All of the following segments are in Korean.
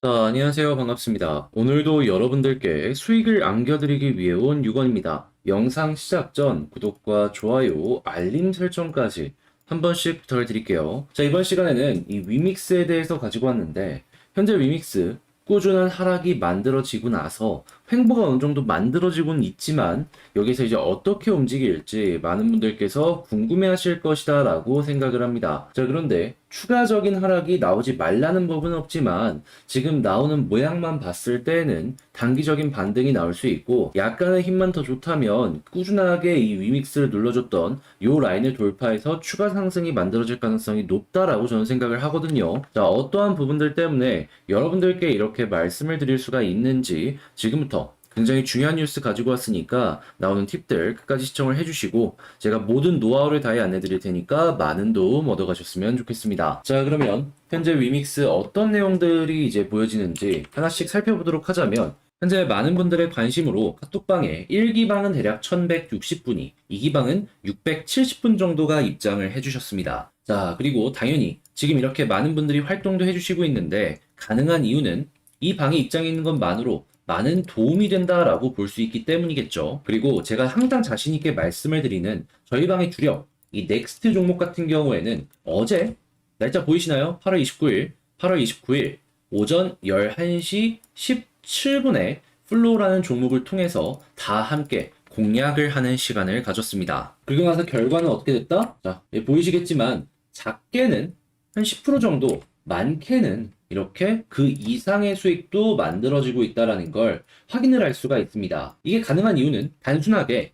안녕하세요. 반갑습니다. 오늘도 여러분들께 수익을 안겨드리기 위해 온 유건입니다. 영상 시작 전 구독과 좋아요, 알림 설정까지 한 번씩 부탁드릴게요. 자, 이번 시간에는 이 위믹스에 대해서 가지고 왔는데, 현재 위믹스 꾸준한 하락이 만들어지고 나서 횡보가 어느 정도 만들어지고는 있지만, 여기서 이제 어떻게 움직일지 많은 분들께서 궁금해하실 것이다 라고 생각을 합니다. 자, 그런데 추가적인 하락이 나오지 말라는 법은 없지만 지금 나오는 모양만 봤을 때는 단기적인 반등이 나올 수 있고, 약간의 힘만 더 좋다면 꾸준하게 이 위믹스를 눌러줬던 요 라인을 돌파해서 추가 상승이 만들어질 가능성이 높다라고 저는 생각을 하거든요. 자, 어떠한 부분들 때문에 여러분들께 이렇게 말씀을 드릴 수가 있는지 지금부터 굉장히 중요한 뉴스 가지고 왔으니까 나오는 팁들 끝까지 시청을 해주시고, 제가 모든 노하우를 다해 안내드릴 테니까 많은 도움 얻어가셨으면 좋겠습니다. 자, 그러면 현재 위믹스 어떤 내용들이 이제 보여지는지 하나씩 살펴보도록 하자면, 현재 많은 분들의 관심으로 카톡방에 1기방은 대략 1160분이, 2기방은 670분 정도가 입장을 해주셨습니다. 자, 그리고 당연히 지금 이렇게 많은 분들이 활동도 해주시고 있는데, 가능한 이유는 이 방에 입장해 있는 것만으로 많은 도움이 된다라고 볼 수 있기 때문이겠죠. 그리고 제가 항상 자신 있게 말씀을 드리는 저희 방의 주력, 이 넥스트 종목 같은 경우에는 어제 날짜 보이시나요? 8월 29일 오전 11시 17분에 플로우라는 종목을 통해서 다 함께 공략을 하는 시간을 가졌습니다. 그리고 나서 결과는 어떻게 됐다? 자, 보이시겠지만 작게는 한 10% 정도, 많게는 이렇게 그 이상의 수익도 만들어지고 있다는 걸 확인을 할 수가 있습니다. 이게 가능한 이유는 단순하게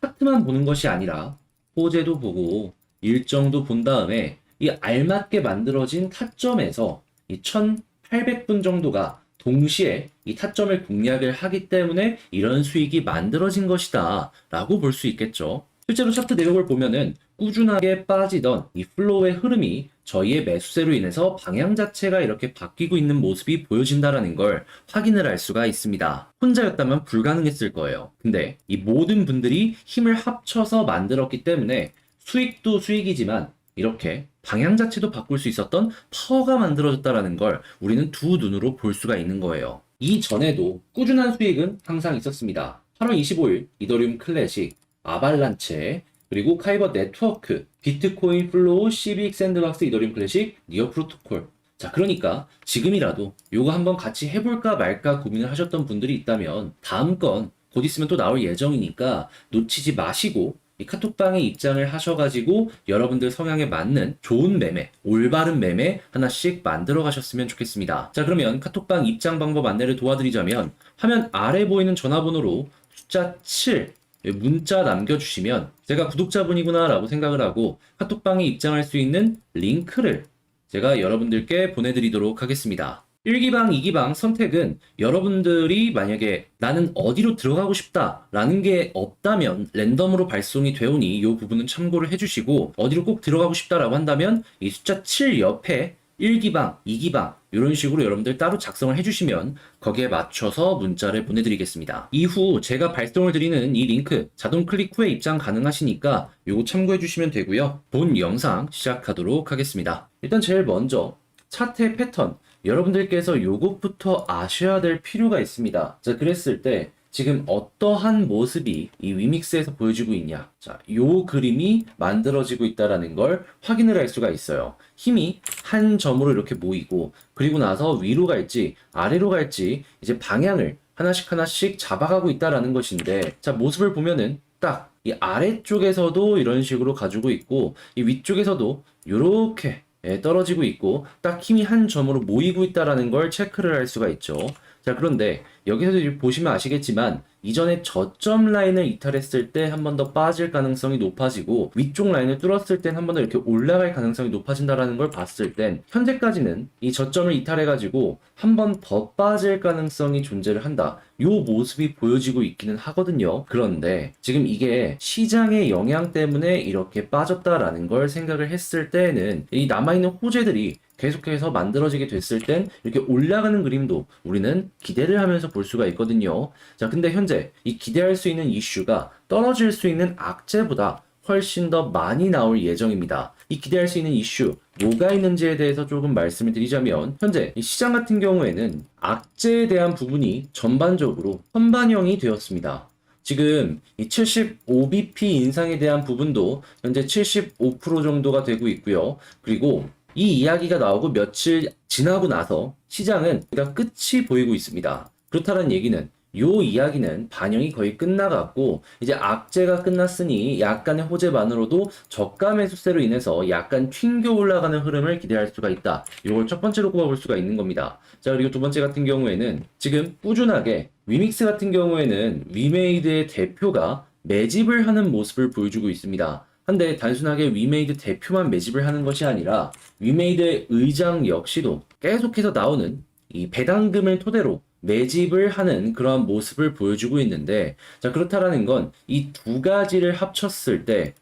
차트만 보는 것이 아니라 호재도 보고 일정도 본 다음에 이 알맞게 만들어진 타점에서 이 1800분 정도가 동시에 이 타점을 공략을 하기 때문에 이런 수익이 만들어진 것이다 라고 볼 수 있겠죠. 실제로 차트 내역을 보면은 꾸준하게 빠지던 이 플로우의 흐름이 저희의 매수세로 인해서 방향 자체가 이렇게 바뀌고 있는 모습이 보여진다라는 걸 확인을 할 수가 있습니다. 혼자였다면 불가능했을 거예요. 근데 이 모든 분들이 힘을 합쳐서 만들었기 때문에 수익도 수익이지만 이렇게 방향 자체도 바꿀 수 있었던 파워가 만들어졌다라는 걸 우리는 두 눈으로 볼 수가 있는 거예요. 이전에도 꾸준한 수익은 항상 있었습니다. 8월 25일 이더리움 클래식, 아발란체, 그리고 카이버 네트워크, 비트코인 플로우, CBX 샌드박스, 이더리움 클래식, 니어 프로토콜. 자, 그러니까 지금이라도 요거 한번 같이 해볼까 말까 고민을 하셨던 분들이 있다면 다음 건 곧 있으면 또 나올 예정이니까 놓치지 마시고 이 카톡방에 입장을 하셔가지고 여러분들 성향에 맞는 좋은 매매, 올바른 매매 하나씩 만들어 가셨으면 좋겠습니다. 자, 그러면 카톡방 입장 방법 안내를 도와드리자면, 화면 아래 보이는 전화번호로 숫자 7 문자 남겨주시면 제가 구독자분이구나 라고 생각을 하고 카톡방에 입장할 수 있는 링크를 제가 여러분들께 보내드리도록 하겠습니다. 1기방, 2기방 선택은 여러분들이 만약에 나는 어디로 들어가고 싶다 라는 게 없다면 랜덤으로 발송이 되오니 이 부분은 참고를 해주시고, 어디로 꼭 들어가고 싶다라고 한다면 이 숫자 7 옆에 1기방, 2기방 이런 식으로 여러분들 따로 작성을 해주시면 거기에 맞춰서 문자를 보내드리겠습니다. 이후 제가 발송을 드리는 이 링크 자동 클릭 후에 입장 가능하시니까 요거 참고해 주시면 되고요. 본 영상 시작하도록 하겠습니다. 일단 제일 먼저 차트의 패턴, 여러분들께서 요것부터 아셔야 될 필요가 있습니다. 자, 그랬을 때 지금 어떠한 모습이 이 위믹스에서 보여지고 있냐. 자, 요 그림이 만들어지고 있다라는 걸 확인을 할 수가 있어요. 힘이 한 점으로 이렇게 모이고, 그리고 나서 위로 갈지 아래로 갈지 이제 방향을 하나씩 하나씩 잡아가고 있다라는 것인데, 자, 모습을 보면은 딱 이 아래쪽에서도 이런 식으로 가지고 있고, 이 위쪽에서도 요렇게 떨어지고 있고, 딱 힘이 한 점으로 모이고 있다라는 걸 체크를 할 수가 있죠. 자, 그런데 여기서 보시면 아시겠지만 이전에 저점 라인을 이탈했을 때 한 번 더 빠질 가능성이 높아지고, 위쪽 라인을 뚫었을 땐 한 번 더 이렇게 올라갈 가능성이 높아진다라는 걸 봤을 땐 현재까지는 이 저점을 이탈해가지고 한 번 더 빠질 가능성이 존재를 한다. 요 모습이 보여지고 있기는 하거든요. 그런데 지금 이게 시장의 영향 때문에 이렇게 빠졌다라는 걸 생각을 했을 때는 이 남아있는 호재들이 계속해서 만들어지게 됐을 땐 이렇게 올라가는 그림도 우리는 기대를 하면서 볼 수가 있거든요. 자, 근데 현재 이 기대할 수 있는 이슈가 떨어질 수 있는 악재보다 훨씬 더 많이 나올 예정입니다. 이 기대할 수 있는 이슈 뭐가 있는지에 대해서 조금 말씀을 드리자면, 현재 이 시장 같은 경우에는 악재에 대한 부분이 전반적으로 선반영이 되었습니다. 지금 이 75bp 인상에 대한 부분도 현재 75% 정도가 되고 있고요. 그리고 이 이야기가 나오고 며칠 지나고 나서 시장은 끝이 보이고 있습니다. 그렇다는 얘기는 요 이야기는 반영이 거의 끝나갔고, 이제 악재가 끝났으니 약간의 호재만으로도 저가 매수세로 인해서 약간 튕겨 올라가는 흐름을 기대할 수가 있다. 이걸 첫 번째로 꼽아볼 수가 있는 겁니다. 자, 그리고 두 번째 같은 경우에는 지금 꾸준하게 위믹스 같은 경우에는 위메이드의 대표가 매집을 하는 모습을 보여주고 있습니다. 한데 단순하게 위메이드 대표만 매집을 하는 것이 아니라 위메이드의 의장 역시도 계속해서 나오는 이 배당금을 토대로 매집을 하는 그러한 모습을 보여주고 있는데, 자, 그렇다라는 건 이 두 가지를 합쳤을 때,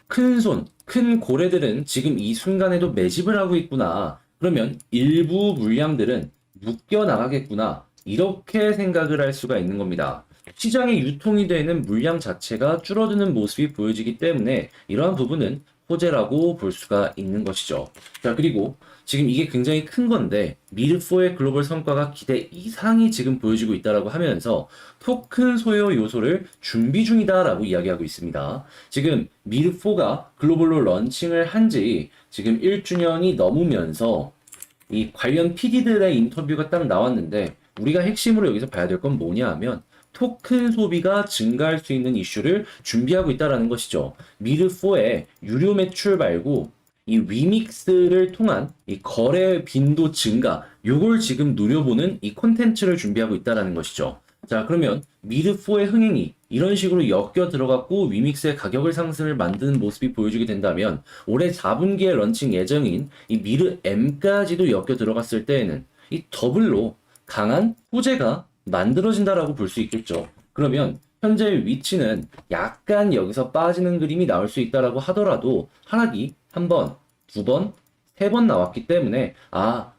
큰 고래들은 지금 이 순간에도 매집을 하고 있구나. 그러면 일부 물량들은 묶여 나가겠구나. 이렇게 생각을 할 수가 있는 겁니다. 시장에 유통이 되는 물량 자체가 줄어드는 모습이 보여지기 때문에 이러한 부분은 호재라고 볼 수가 있는 것이죠. 자, 그리고 지금 이게 굉장히 큰 건데 미르4의 글로벌 성과가 기대 이상이 지금 보여지고 있다라고 하면서 토큰 소요 요소를 준비 중이다라고 이야기하고 있습니다. 지금 미르4가 글로벌로 런칭을 한 지 지금 1주년이 넘으면서 이 관련 PD들의 인터뷰가 딱 나왔는데, 우리가 핵심으로 여기서 봐야 될 건 뭐냐 하면 토큰 소비가 증가할 수 있는 이슈를 준비하고 있다는 것이죠. 미르4의 유료 매출 말고 이 위믹스를 통한 이 거래 빈도 증가, 요걸 지금 노려보는 이 콘텐츠를 준비하고 있다는 것이죠. 자, 그러면 미르4의 흥행이 이런 식으로 엮여 들어갔고 위믹스의 가격을 상승을 만드는 모습이 보여주게 된다면, 올해 4분기에 런칭 예정인 이 미르M까지도 엮여 들어갔을 때에는 이 더블로 강한 호재가 만들어진다라고 볼 수 있겠죠. 그러면 현재 위치는 약간 여기서 빠지는 그림이 나올 수 있다라고 하더라도 하락이 한 번, 두 번, 세 번 나왔기 때문에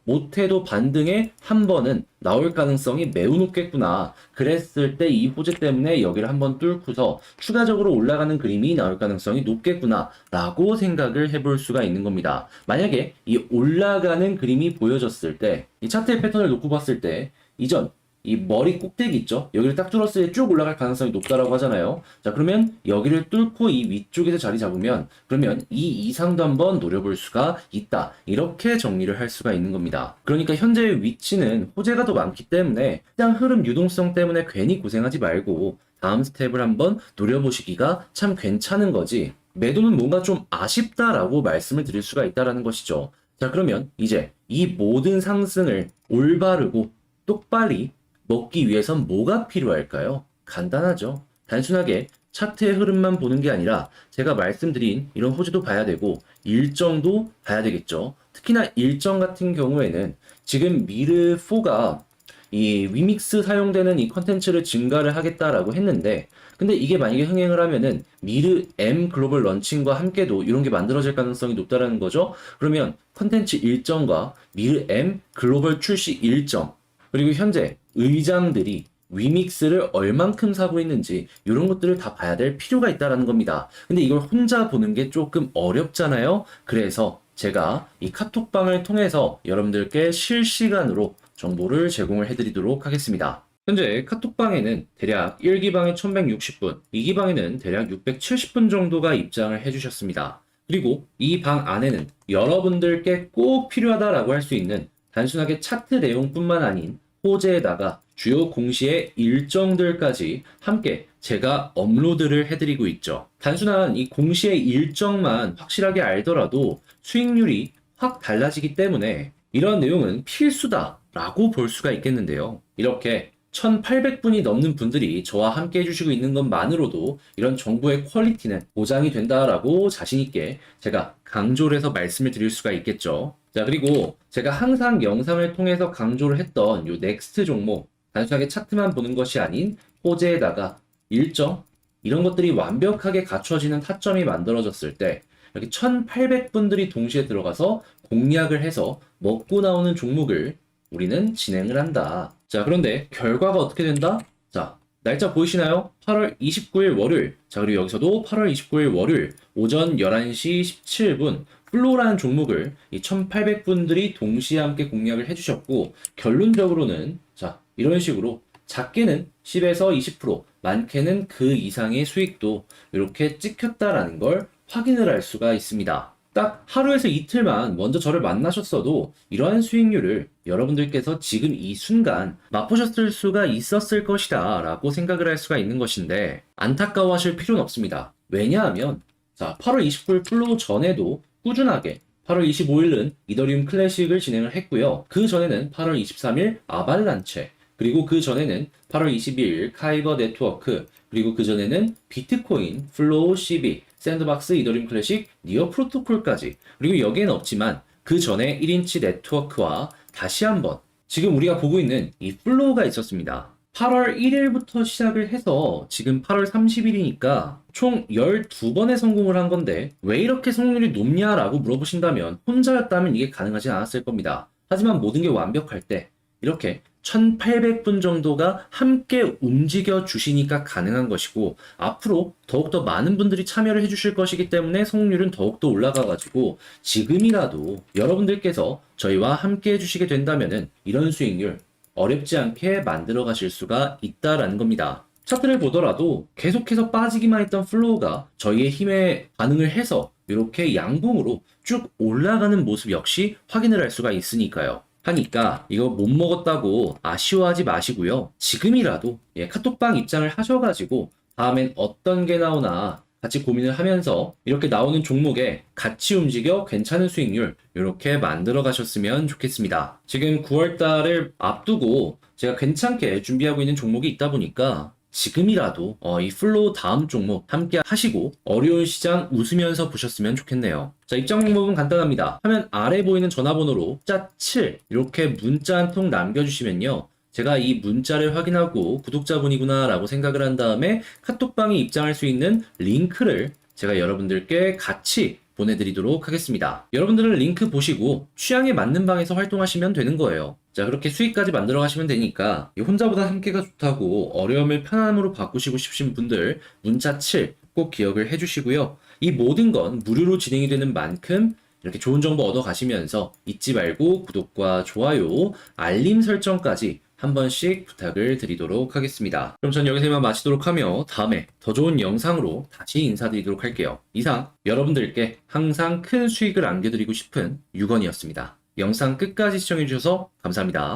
못해도 반등에 한 번은 나올 가능성이 매우 높겠구나. 그랬을 때 이 호재 때문에 여기를 한번 뚫고서 추가적으로 올라가는 그림이 나올 가능성이 높겠구나 라고 생각을 해볼 수가 있는 겁니다. 만약에 이 올라가는 그림이 보여졌을 때, 이 차트의 패턴을 놓고 봤을 때 이전 이 머리 꼭대기 있죠? 여기를 딱 뚫었을 때 쭉 올라갈 가능성이 높다라고 하잖아요. 자, 그러면 여기를 뚫고 이 위쪽에서 자리 잡으면 그러면 이 이상도 한번 노려볼 수가 있다. 이렇게 정리를 할 수가 있는 겁니다. 그러니까 현재의 위치는 호재가 더 많기 때문에 시장 흐름 유동성 때문에 괜히 고생하지 말고 다음 스텝을 한번 노려보시기가 참 괜찮은 거지, 매도는 뭔가 좀 아쉽다라고 말씀을 드릴 수가 있다라는 것이죠. 자, 그러면 이제 이 모든 상승을 올바르고 똑바리 먹기 위해선 뭐가 필요할까요? 간단하죠. 단순하게 차트의 흐름만 보는 게 아니라 제가 말씀드린 이런 호재도 봐야 되고 일정도 봐야 되겠죠. 특히나 일정 같은 경우에는 지금 미르4가 이 위믹스 사용되는 이 컨텐츠를 증가를 하겠다라고 했는데, 근데 이게 만약에 흥행을 하면은 미르M 글로벌 런칭과 함께도 이런 게 만들어질 가능성이 높다라는 거죠. 그러면 컨텐츠 일정과 미르M 글로벌 출시 일정, 그리고 현재 의장들이 위믹스를 얼만큼 사고 있는지 이런 것들을 다 봐야 될 필요가 있다는 겁니다. 근데 이걸 혼자 보는 게 조금 어렵잖아요. 그래서 제가 이 카톡방을 통해서 여러분들께 실시간으로 정보를 제공을 해드리도록 하겠습니다. 현재 카톡방에는 대략 1기방에 1160분, 2기방에는 대략 670분 정도가 입장을 해주셨습니다. 그리고 이 방 안에는 여러분들께 꼭 필요하다라고 할 수 있는 단순하게 차트 내용뿐만 아닌 호재에다가 주요 공시의 일정들까지 함께 제가 업로드를 해드리고 있죠. 단순한 이 공시의 일정만 확실하게 알더라도 수익률이 확 달라지기 때문에 이런 내용은 필수다라고 볼 수가 있겠는데요. 이렇게 1800분이 넘는 분들이 저와 함께 해주시고 있는 것만으로도 이런 정보의 퀄리티는 보장이 된다라고 자신있게 제가 강조를 해서 말씀을 드릴 수가 있겠죠. 자, 그리고 제가 항상 영상을 통해서 강조를 했던 요 넥스트 종목, 단순하게 차트만 보는 것이 아닌 호재에다가 일정, 이런 것들이 완벽하게 갖춰지는 타점이 만들어졌을 때 이렇게 1800분들이 동시에 들어가서 공략을 해서 먹고 나오는 종목을 우리는 진행을 한다. 자, 그런데 결과가 어떻게 된다? 자, 날짜 보이시나요? 8월 29일 월요일. 자, 그리고 여기서도 8월 29일 월요일 오전 11시 17분 플로우라는 종목을 이 1800분들이 동시에 함께 공략을 해주셨고, 결론적으로는 자, 이런 식으로 작게는 10에서 20%, 많게는 그 이상의 수익도 이렇게 찍혔다라는 걸 확인을 할 수가 있습니다. 딱 하루에서 이틀만 먼저 저를 만나셨어도 이러한 수익률을 여러분들께서 지금 이 순간 맛보셨을 수가 있었을 것이다 라고 생각을 할 수가 있는 것인데, 안타까워하실 필요는 없습니다. 왜냐하면 자, 8월 29일 플로우 전에도 꾸준하게 8월 25일은 이더리움 클래식을 진행을 했고요. 그 전에는 8월 23일 아발란체, 그리고 그 전에는 8월 22일 카이버 네트워크, 그리고 그 전에는 비트코인, 플로우 CB, 샌드박스, 이더리움 클래식, 니어 프로토콜까지, 그리고 여기에는 없지만 그 전에 1인치 네트워크와 다시 한번 지금 우리가 보고 있는 이 플로우가 있었습니다. 8월 1일부터 시작을 해서 지금 8월 30일이니까 총 12번의 성공을 한 건데, 왜 이렇게 성공률이 높냐라고 물어보신다면 혼자였다면 이게 가능하지 않았을 겁니다. 하지만 모든 게 완벽할 때 이렇게 1800분 정도가 함께 움직여 주시니까 가능한 것이고, 앞으로 더욱더 많은 분들이 참여를 해주실 것이기 때문에 성공률은 더욱더 올라가가지고 지금이라도 여러분들께서 저희와 함께 해주시게 된다면은 이런 수익률 어렵지 않게 만들어 가실 수가 있다라는 겁니다. 차트를 보더라도 계속해서 빠지기만 했던 플로우가 저희의 힘에 반응을 해서 이렇게 양봉으로 쭉 올라가는 모습 역시 확인을 할 수가 있으니까요. 하니까 이거 못 먹었다고 아쉬워하지 마시고요. 지금이라도 카톡방 입장을 하셔가지고 다음엔 어떤 게 나오나 같이 고민을 하면서 이렇게 나오는 종목에 같이 움직여 괜찮은 수익률 이렇게 만들어 가셨으면 좋겠습니다. 지금 9월 달을 앞두고 제가 괜찮게 준비하고 있는 종목이 있다 보니까 지금이라도 이 플로우 다음 종목 함께 하시고 어려운 시장 웃으면서 보셨으면 좋겠네요. 자, 입장 방법은 간단합니다. 화면 아래 보이는 전화번호로 짜7 이렇게 문자 한 통 남겨주시면요, 제가 이 문자를 확인하고 구독자분이구나 라고 생각을 한 다음에 카톡방에 입장할 수 있는 링크를 제가 여러분들께 같이 보내드리도록 하겠습니다. 여러분들은 링크 보시고 취향에 맞는 방에서 활동하시면 되는 거예요. 자, 그렇게 수익까지 만들어 가시면 되니까 혼자보다 함께가 좋다고 어려움을 편안함으로 바꾸시고 싶으신 분들 문자 7 꼭 기억을 해주시고요. 이 모든 건 무료로 진행이 되는 만큼 이렇게 좋은 정보 얻어 가시면서 잊지 말고 구독과 좋아요, 알림 설정까지 한 번씩 부탁을 드리도록 하겠습니다. 그럼 전 여기서 이만 마치도록 하며 다음에 더 좋은 영상으로 다시 인사드리도록 할게요. 이상 여러분들께 항상 큰 수익을 안겨드리고 싶은 유건이었습니다. 영상 끝까지 시청해주셔서 감사합니다.